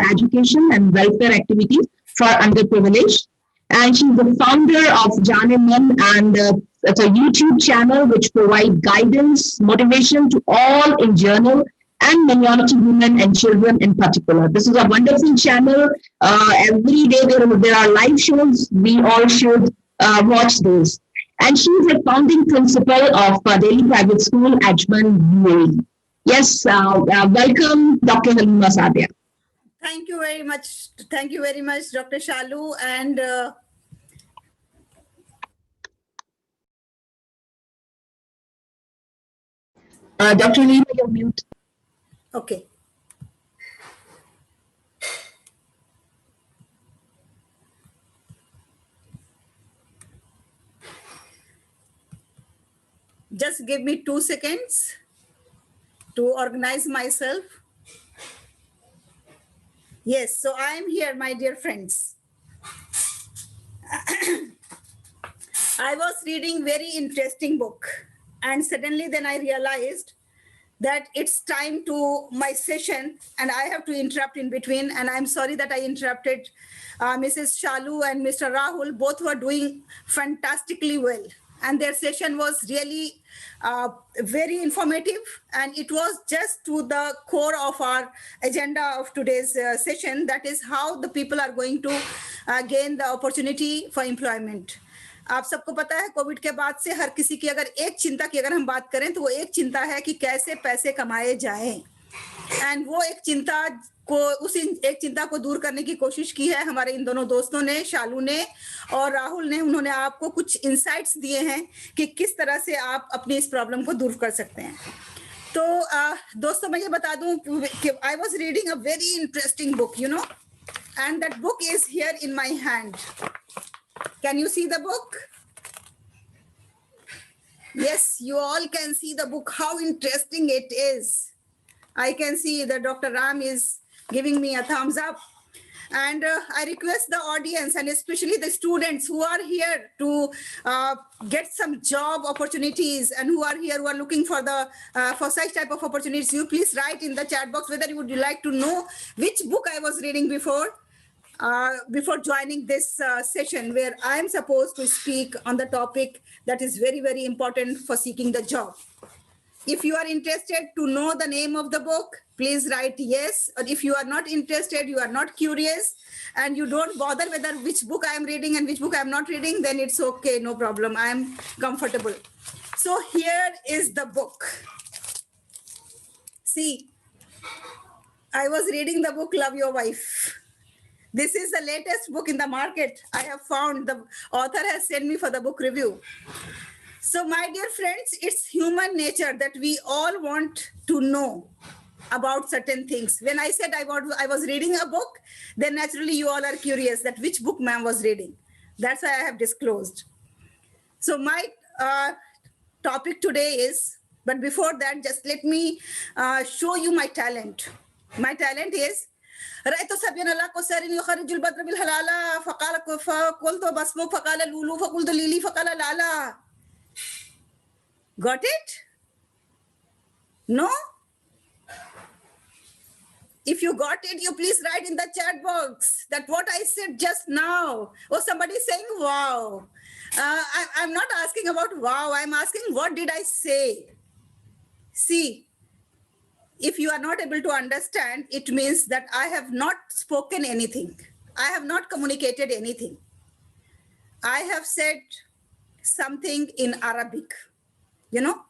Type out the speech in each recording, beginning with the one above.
education and welfare activities for underprivileged. And she's the founder of Jane Man, and it's a YouTube channel which provides guidance, motivation to all in general and minority women and children in particular. This is a wonderful channel. Every day there are live shows. We all should watch those. And she's a founding principal of Daily Private School, Ajman, UAE. Yes, welcome, Dr. Halima Saadia. Thank you very much. Thank you very much, Dr. Shalu. And Dr. Halima, you're mute. Okay. Just give me 2 seconds to organize myself. Yes, so I am here, my dear friends. I was reading very interesting book, and suddenly then I realized that it's time to my session and I have to interrupt in between. And I'm sorry that I interrupted Mrs. Shalu and Mr. Rahul. Both were doing fantastically well. And their session was really very informative. And it was just to the core of our agenda of today's session. That is how the people are going to gain the opportunity for employment. आप सबको पता है Covid के बाद से हर किसी की अगर एक चिंता की अगर हम बात करें तो वो एक चिंता है कि कैसे पैसे कमाए जाएं एंड वो एक चिंता को उस एक चिंता को दूर करने की कोशिश की है हमारे इन दोनों दोस्तों ने शालू ने और राहुल ने उन्होंने आपको कुछ इंसाइट्स दिए हैं कि किस तरह से आप अपनी इस प्रॉब्लम को दूर कर सकते हैं तो दोस्तों मैं ये बता दूं कि I was reading a very interesting book you know and that book is here in my hand. Can you see the book? Yes, you all can see the book, how interesting it is. I can see that Dr. Ram is giving me a thumbs up. And I request the audience and especially the students who are here to get some job opportunities and who are here who are looking for the for such type of opportunities, you please write in the chat box whether you would like to know which book I was reading before joining this session where I am supposed to speak on the topic that is very, very important for seeking the job. If you are interested to know the name of the book, please write yes. Or if you are not interested, you are not curious, and you don't bother whether which book I am reading and which book I am not reading, then it's okay, no problem. I am comfortable. So here is the book. See, I was reading the book Love Your Wife. This is the latest book in the market. I have found the author has sent me for the book review. So my dear friends, it's human nature that we all want to know about certain things. When I said I was reading a book, then naturally you all are curious that which book ma'am was reading. That's why I have disclosed. So my topic today is, but before that, just let me show you my talent. My talent is, رأيت سبيان الله قصار يخرج البدر بالهلالة فقلت بسمك فقال لولو فقلت ليلي فقال لالا. Got it? No? If you got it, you please write in the chat box that what I said just now. Or somebody saying wow. I'm not asking about wow. I'm asking what did I say? See. If you are not able to understand, it means that I have not spoken anything. I have not communicated anything. I have said something in Arabic. You know,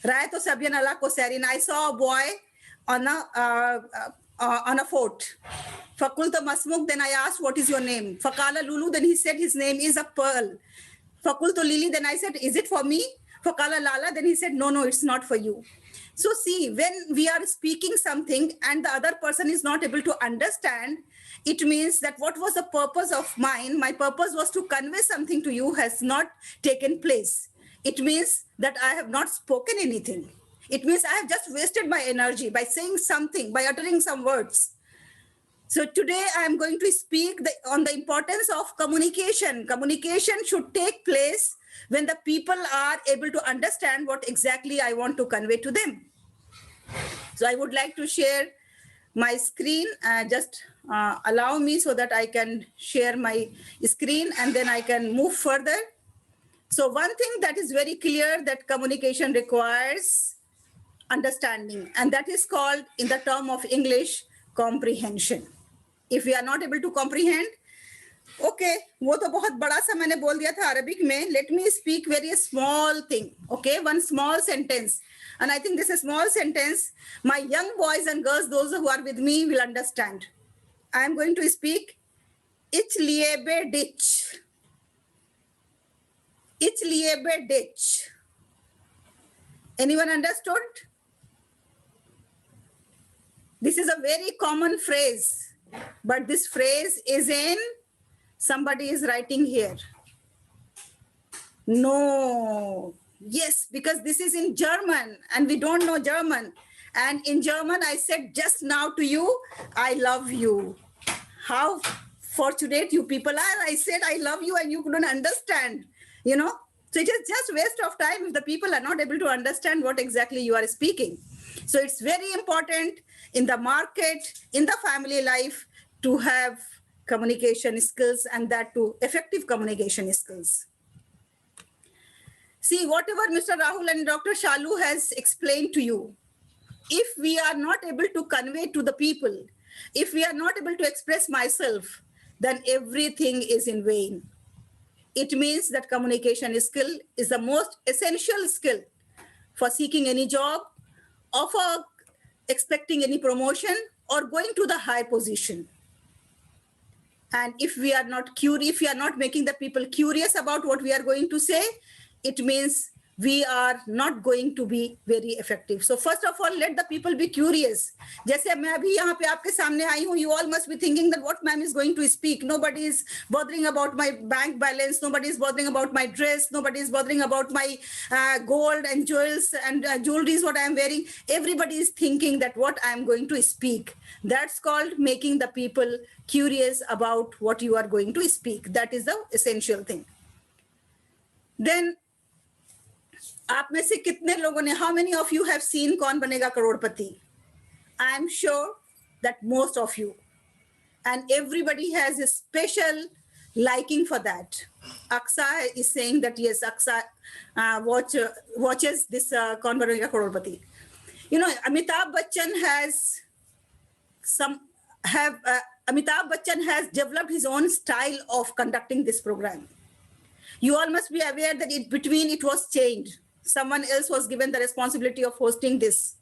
Ra'aytu sabyan ala kosarin. I saw a boy on a fort. Fakulta masmuk. Then I asked, "What is your name?" Fakala Lulu. Then he said his name is a pearl. Fakultu Lili. Then I said, "Is it for me?" Fakala Lala. Then he said, "No, it's not for you." So see, when we are speaking something and the other person is not able to understand, it means that what was the purpose of mine, my purpose was to convey something to you, has not taken place. It means that I have not spoken anything. It means I have just wasted my energy by saying something, by uttering some words. So today I am going to speak on the importance of communication. Communication should take place when the people are able to understand what exactly I want to convey to them. So I would like to share my screen. Just allow me so that I can share my screen and then I can move further. So one thing that is very clear, that communication requires understanding, and that is called, in the term of English, comprehension. If we are not able to comprehend, okay, वो तो बहुत बड़ा सा मैंने बोल दिया था Arabic में. Let me speak very small thing, okay, one small sentence. And I think this is a small sentence. My young boys and girls, those who are with me, will understand. I am going to speak Ich liebe dich. Ich liebe dich. Anyone understood? This is a very common phrase, but this phrase is in, somebody is writing here. No. Yes, because this is in German and we don't know German. And in German, I said just now to you, I love you. How fortunate you people are. I said I love you and you couldn't understand, you know. So it is just waste of time if the people are not able to understand what exactly you are speaking. So it's very important in the market, in the family life, to have communication skills, and that too effective communication skills. See, whatever Mr. Rahul and Dr. Shalu has explained to you, if we are not able to convey to the people, if we are not able to express myself, then everything is in vain. It means that communication skill is the most essential skill for seeking any job, or for expecting any promotion, or going to the high position. And if we are not curious, if we are not making the people curious about what we are going to say, it means we are not going to be very effective. So first of all, let the people be curious. जैसे मैं अभी यहाँ पे आपके सामने आई हूँ, you all must be thinking that what ma'am is going to speak. Nobody is bothering about my bank balance. Nobody is bothering about my dress. Nobody is bothering about my gold and jewels and jewelry is what I am wearing. Everybody is thinking that what I am going to speak. That's called making the people curious about what you are going to speak. That is the essential thing. Then आप में से कितने लोगों ने, how many of you have seen कौन बनेगा करोड़पति? I am sure that most of you, and everybody has a special liking for that. Aksa is saying that yes, Aksa watches this कौन बनेगा करोड़पति. You know, Amitabh Bachchan has developed his own style of conducting this program. You all must be aware that it was changed. Someone else was given the responsibility of hosting this.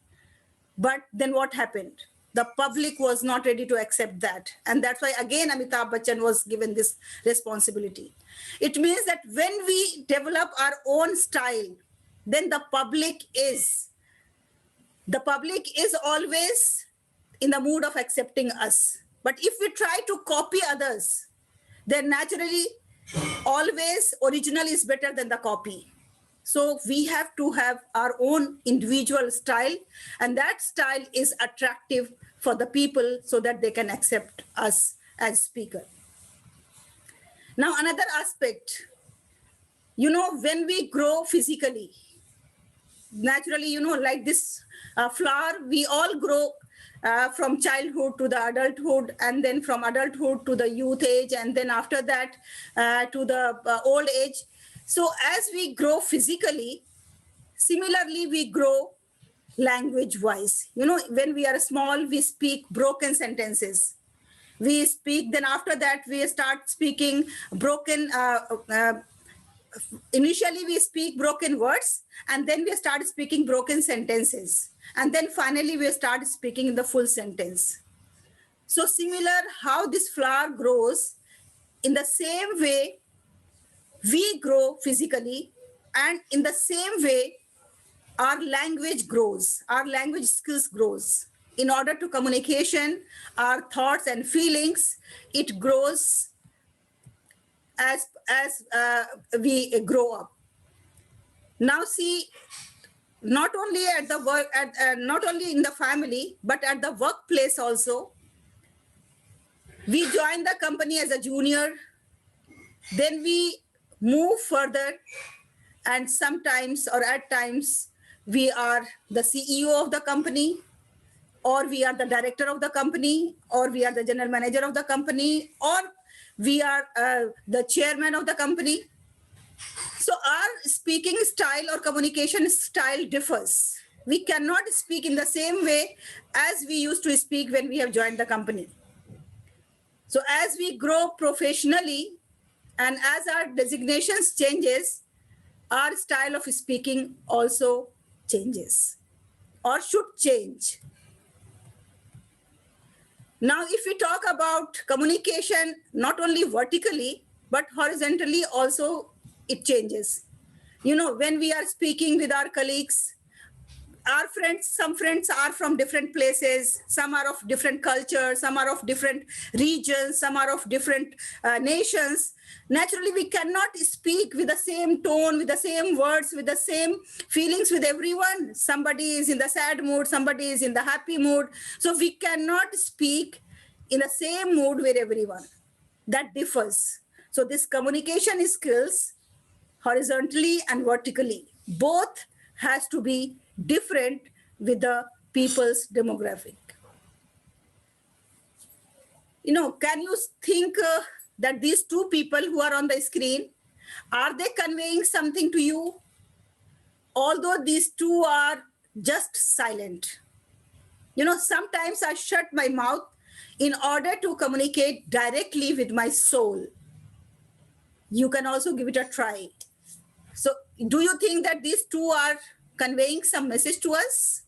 But then what happened? The public was not ready to accept that. And that's why, again, Amitabh Bachchan was given this responsibility. It means that when we develop our own style, then the public is always in the mood of accepting us. But if we try to copy others, then naturally, always original is better than the copy. So we have to have our own individual style, and that style is attractive for the people so that they can accept us as speaker. Now, another aspect, you know, when we grow physically, naturally, you know, like this flower, we all grow from childhood to the adulthood, and then from adulthood to the youth age, and then after that to the old age. So as we grow physically, similarly, we grow language-wise. You know, when we are small, we speak broken sentences. We speak, then after that, we start speaking broken, initially we speak broken words, and then we start speaking broken sentences. And then finally, we start speaking in the full sentence. So similar how this flower grows, in the same way, we grow physically, and in the same way, our language grows, our language skills grows. In order to communication, our thoughts and feelings, it grows as we grow up. Now see, not only at the work, not only in the family, but at the workplace also, we join the company as a junior, then we move further, and sometimes or at times we are the CEO of the company, or we are the director of the company, or we are the general manager of the company, or we are the chairman of the company. So our speaking style or communication style differs. We cannot speak in the same way as we used to speak when we have joined the company. So as we grow professionally and as our designations changes, our style of speaking also changes or should change. Now, if we talk about communication, not only vertically, but horizontally also it changes. You know, when we are speaking with our colleagues, our friends, some friends are from different places, some are of different culture, some are of different regions, some are of different nations. Naturally, we cannot speak with the same tone, with the same words, with the same feelings with everyone. Somebody is in the sad mood, somebody is in the happy mood. So we cannot speak in the same mood with everyone. That differs. So this communication skills, horizontally and vertically, both has to be different with the people's demographic. You know, can you think that these two people who are on the screen, are they conveying something to you? Although these two are just silent. You know, sometimes I shut my mouth in order to communicate directly with my soul. You can also give it a try. So do you think that these two are conveying some message to us?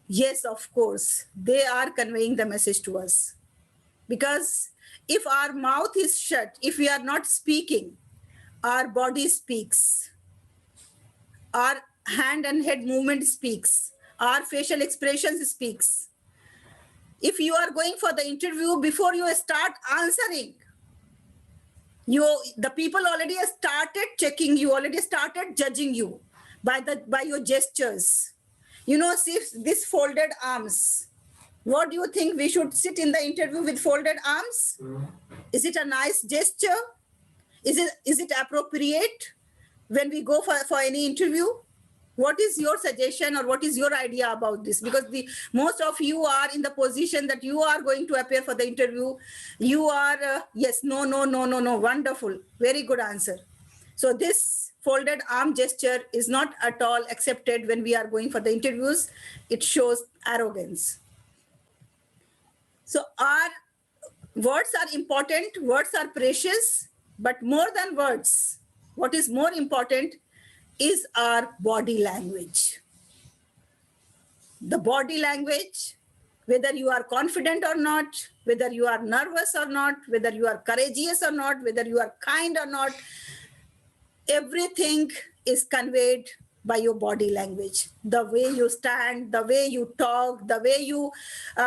Yes, of course, they are conveying the message to us. Because if our mouth is shut, if we are not speaking, our body speaks. Our hand and head movement speaks. Our facial expressions speaks. If you are going for the interview, before you start answering, the people already started checking you, already started judging you by your gestures. You know, see this folded arms. What do you think? We should sit in the interview with folded arms? Is it a nice gesture? Is it appropriate when we go for any interview? What is your suggestion or what is your idea about this? Because most of you are in the position that you are going to appear for the interview. You are, yes, no, wonderful, very good answer. So this folded arm gesture is not at all accepted when we are going for the interviews. It shows arrogance. So our words are important, words are precious, but more than words, what is more important is our body language. The body language, whether you are confident or not, whether you are nervous or not, whether you are courageous or not, whether you are kind or not, everything is conveyed by your body language. The way you stand, the way you talk, the way you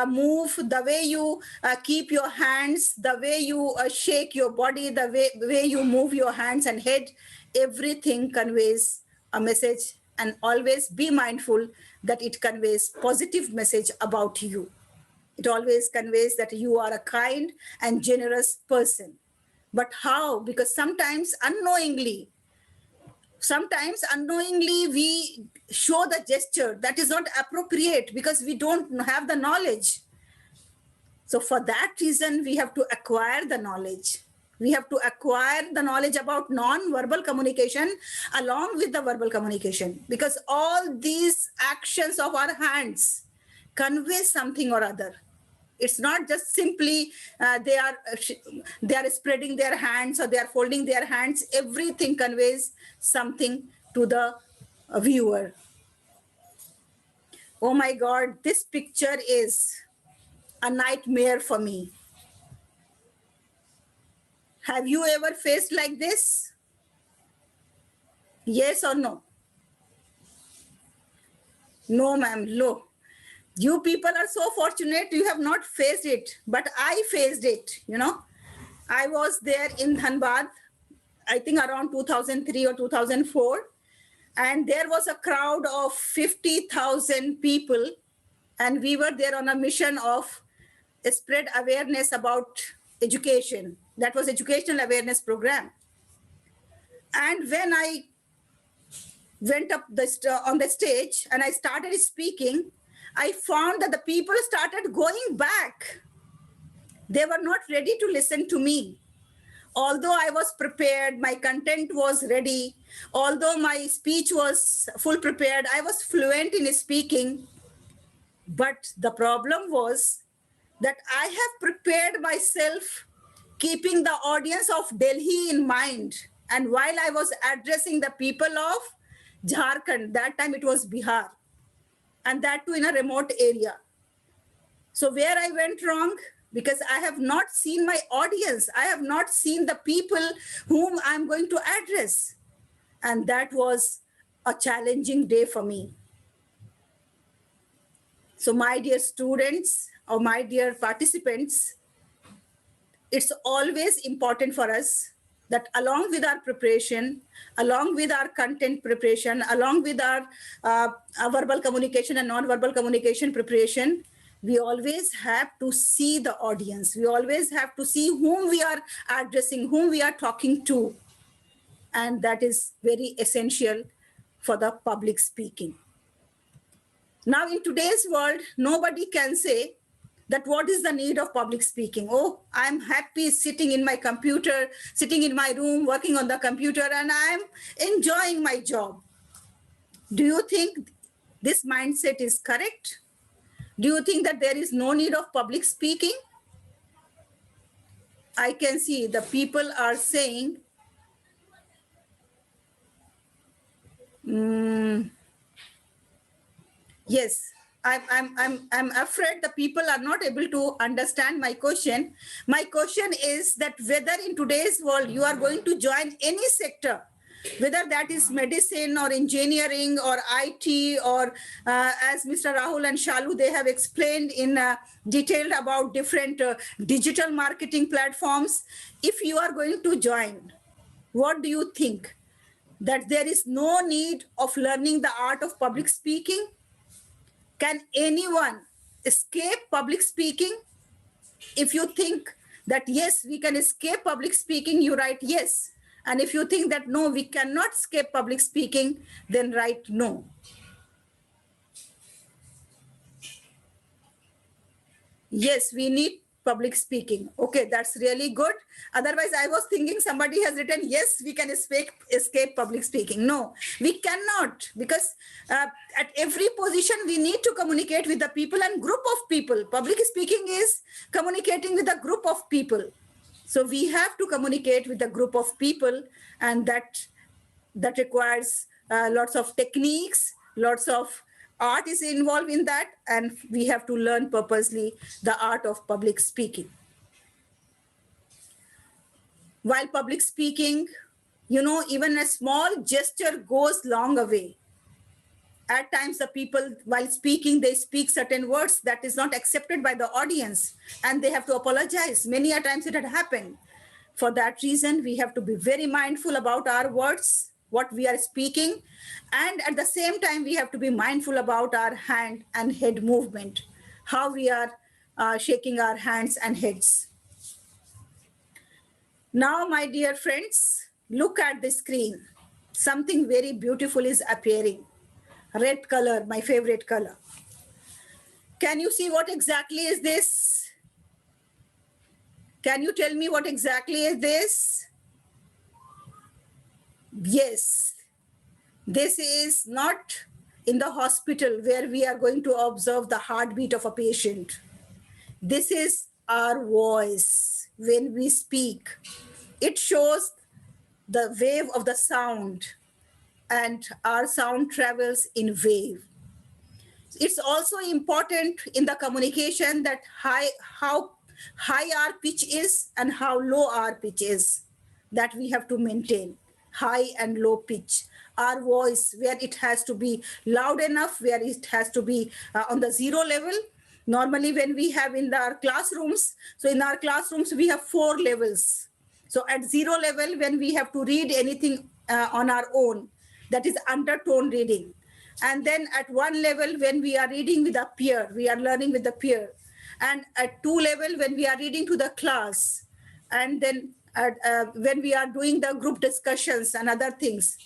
move, the way you keep your hands, the way you shake your body, the way you move your hands and head, everything conveys a message. And always be mindful that it conveys positive message about you. It always conveys that you are a kind and generous person. But how? Because sometimes unknowingly we show the gesture that is not appropriate because we don't have the knowledge. So for that reason, we have to acquire the knowledge. We have to acquire the knowledge about non-verbal communication along with the verbal communication, because all these actions of our hands convey something or other. It's not just simply they are spreading their hands or they are folding their hands. Everything conveys something to the viewer. Oh my God, this picture is a nightmare for me. Have you ever faced like this? Yes or no? No, ma'am, no. You people are so fortunate you have not faced it, but I faced it, you know. I was there in Dhanbad, I think around 2003 or 2004, and there was a crowd of 50,000 people, and we were there on a mission of spread awareness about education. That was educational awareness program. And when I went up on the stage and I started speaking, I found that the people started going back. They were not ready to listen to me. Although I was prepared, my content was ready, although my speech was full prepared, I was fluent in speaking. But the problem was that I have prepared myself keeping the audience of Delhi in mind. And while I was addressing the people of Jharkhand, that time it was Bihar, and that too in a remote area. So where I went wrong? Because I have not seen my audience. I have not seen the people whom I'm going to address. And that was a challenging day for me. So my dear students or my dear participants, it's always important for us that along with our preparation, along with our content preparation, along with our verbal communication and non-verbal communication preparation, we always have to see the audience. We always have to see whom we are addressing, whom we are talking to. And that is very essential for the public speaking. Now, in today's world, nobody can say that what is the need of public speaking? Oh, I'm happy sitting in my computer, sitting in my room, working on the computer, and I'm enjoying my job. Do you think this mindset is correct? Do you think that there is no need of public speaking? I can see the people are saying, yes, I'm afraid the people are not able to understand my question. My question is that whether in today's world you are going to join any sector, whether that is medicine or engineering or IT or as Mr. Rahul and Shalu, they have explained in detail about different digital marketing platforms. If you are going to join, what do you think? That there is no need of learning the art of public speaking? Can anyone escape public speaking? If you think that yes, we can escape public speaking, you write yes. And if you think that no, we cannot escape public speaking, then write no. Yes, we need public speaking. Okay, that's really good. Otherwise, I was thinking somebody has written, yes, we can escape public speaking. No, we cannot, because at every position, we need to communicate with the people and group of people. Public speaking is communicating with a group of people. So we have to communicate with a group of people, and that requires lots of techniques, lots of art is involved in that, and we have to learn purposely the art of public speaking. While public speaking, even a small gesture goes long way. At times, the people, while speaking, they speak certain words that is not accepted by the audience, and they have to apologize. Many a times it had happened. For that reason, we have to be very mindful about our words, what we are speaking, and at the same time, we have to be mindful about our hand and head movement, how we are shaking our hands and heads. Now, my dear friends, look at the screen. Something very beautiful is appearing. Red color, my favorite color. Can you see what exactly is this? Can you tell me what exactly is this? Yes, this is not in the hospital where we are going to observe the heartbeat of a patient. This is our voice when we speak. It shows the wave of the sound, and our sound travels in wave. It's also important in the communication that how high our pitch is and how low our pitch is, that we have to maintain high and low pitch. Our voice, where it has to be loud enough, where it has to be on the zero level. Normally when we have in our classrooms, so in our classrooms, we have 4 levels. So at 0 level, when we have to read anything on our own, that is undertone reading. And then at 1 level, when we are reading with a peer, we are learning with the peer. And at 2 level, when we are reading to the class. And then when we are doing the group discussions and other things.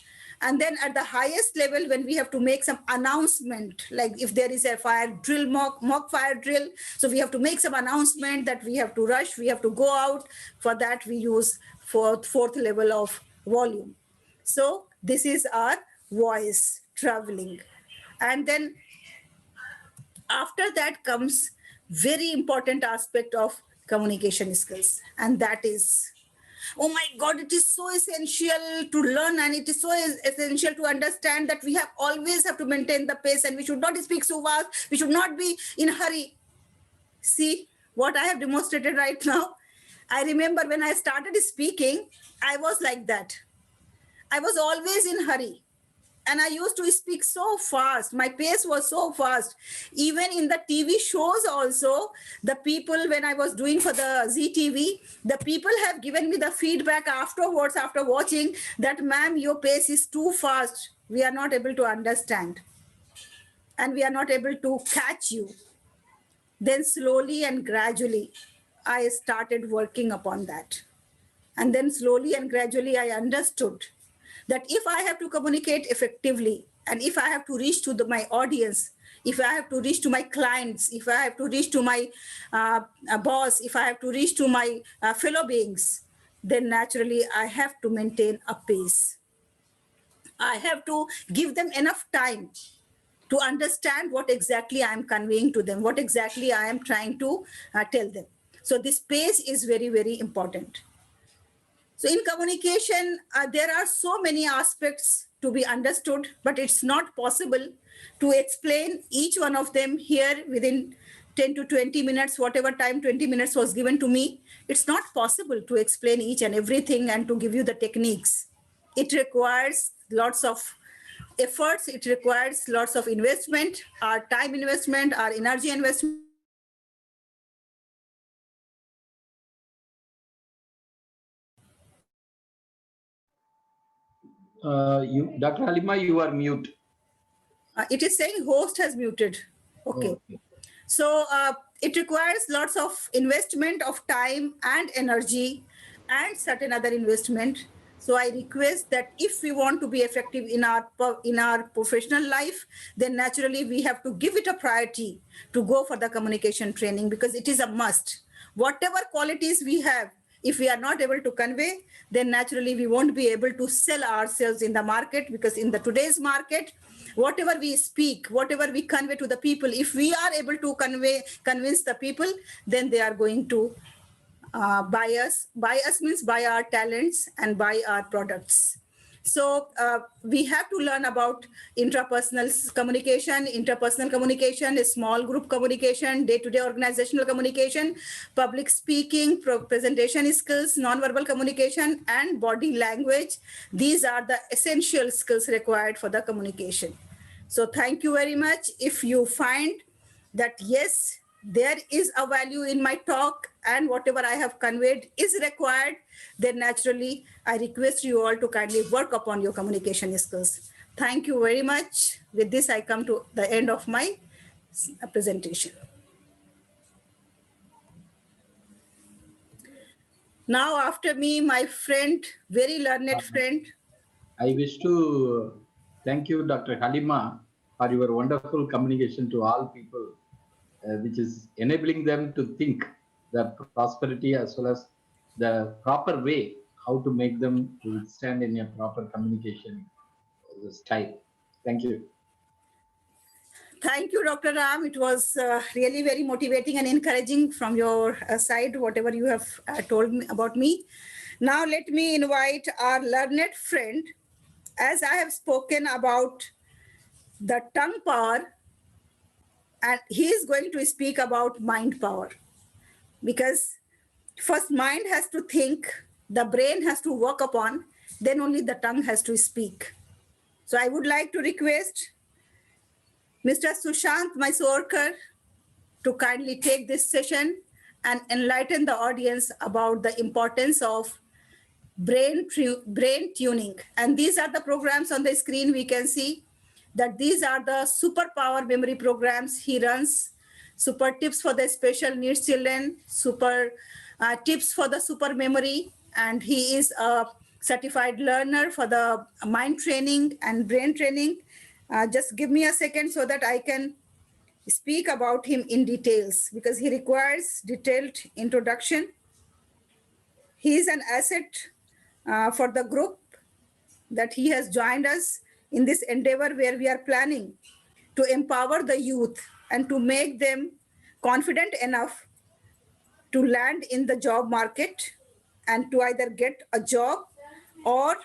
And then at the highest level, when we have to make some announcement, like if there is a fire drill, mock fire drill, so we have to make some announcement that we have to rush, we have to go out. For that, we use fourth level of volume. So this is our voice traveling. And then after that comes very important aspect of communication skills, and that is, oh my God, it is so essential to learn, and it is so essential to understand that we always have to maintain the pace, and we should not speak so fast. We should not be in a hurry. See what I have demonstrated right now. I remember when I started speaking, I was like that. I was always in hurry. And I used to speak so fast. My pace was so fast. Even in the TV shows also, the people, when I was doing for the ZTV, the people have given me the feedback afterwards, after watching, that ma'am, your pace is too fast. We are not able to understand. And we are not able to catch you. Then slowly and gradually, I started working upon that. And then slowly and gradually, I understood that if I have to communicate effectively, and if I have to reach to my audience, if I have to reach to my clients, if I have to reach to my boss, if I have to reach to my fellow beings, then naturally I have to maintain a pace. I have to give them enough time to understand what exactly I am conveying to them, what exactly I am trying to tell them. So this pace is very, very important. So in communication, there are so many aspects to be understood, but it's not possible to explain each one of them here within 10 to 20 minutes, whatever time 20 minutes was given to me. It's not possible to explain each and everything and to give you the techniques. It requires lots of efforts. It requires lots of investment, our time investment, our energy investment. Dr. Halima, you are mute. It is saying host has muted. Okay. Okay. So it requires lots of investment of time and energy and certain other investment. So I request that if we want to be effective in our professional life, then naturally we have to give it a priority to go for the communication training, because it is a must. Whatever qualities we have, if we are not able to convey, then naturally we won't be able to sell ourselves in the market, because in the today's market, whatever we speak, whatever we convey to the people, if we are able to convince the people, then they are going to buy us. Buy us means buy our talents and buy our products. So we have to learn about interpersonal communication, small group communication, day-to-day organizational communication, public speaking, presentation skills, non-verbal communication, and body language. These are the essential skills required for the communication. So thank you very much. If you find that, yes, there is a value in my talk and whatever I have conveyed is required, then naturally I request you all to kindly work upon your communication skills. Thank you very much. With this, I come to the end of my presentation. Now, after me, my friend, very learned friend. I wish to thank you, Dr. Halima, for your wonderful communication to all people, which is enabling them to think the prosperity as well as the proper way, how to make them to stand in a proper communication style. Thank you. Thank you, Dr. Ram. It was really very motivating and encouraging from your side, whatever you have told me about me. Now, let me invite our learned friend. As I have spoken about the tongue power, and he is going to speak about mind power. Because first mind has to think, the brain has to work upon, then only the tongue has to speak. So I would like to request Mr. Sushant Mysorkar to kindly take this session and enlighten the audience about the importance of brain tuning. And these are the programs on the screen. We can see that these are the superpower memory programs he runs. Super tips for the special needs children, super tips for the super memory. And he is a certified learner for the mind training and brain training. Just give me a second so that I can speak about him in details, because he requires detailed introduction. He is an asset for the group that he has joined us in this endeavor where we are planning to empower the youth and to make them confident enough to land in the job market and to either get a job or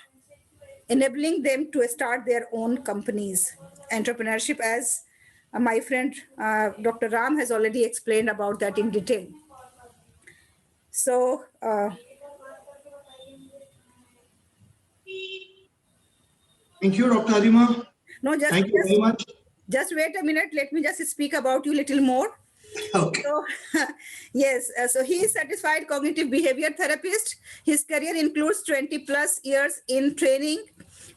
enabling them to start their own companies. Entrepreneurship, as my friend Dr. Ram has already explained about that in detail. So, Thank you, Dr. Halima. no, Thank you very much. just wait a minute. Let me just speak about you a little more. Okay. So, yes, so he is certified cognitive behavior therapist. His career includes 20 plus years in training,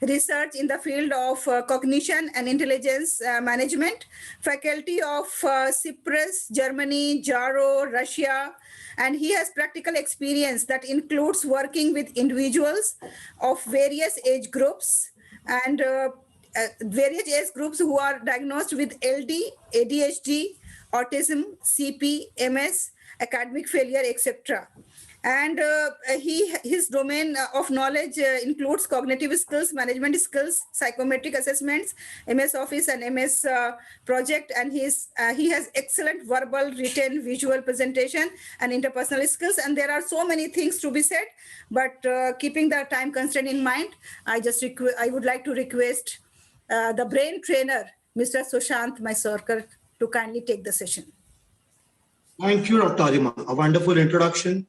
research in the field of cognition and intelligence management, faculty of Cyprus, Germany, Jaro, Russia, and he has practical experience that includes working with individuals of various age groups and various age groups who are diagnosed with LD, ADHD, autism, CP, MS, academic failure, etc. And his domain of knowledge includes cognitive skills, management skills, psychometric assessments, MS Office and MS Project, and he has excellent verbal, written, visual presentation and interpersonal skills. And there are so many things to be said, but keeping the time constraint in mind, I would like to request the brain trainer, Mr. Sushant Mysorkar, to kindly take the session. Thank you, Dr. Halima. A wonderful introduction.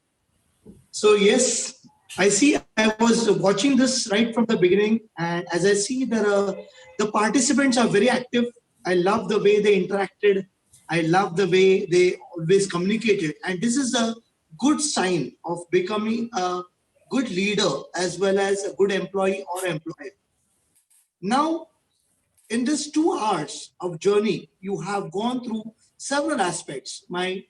So yes, I see I was watching this right from the beginning, and as I see the participants are very active. I love the way they interacted. I love the way they always communicated. And this is a good sign of becoming a good leader as well as a good employee or employer. Now, in this 2 hours of journey, you have gone through several aspects. My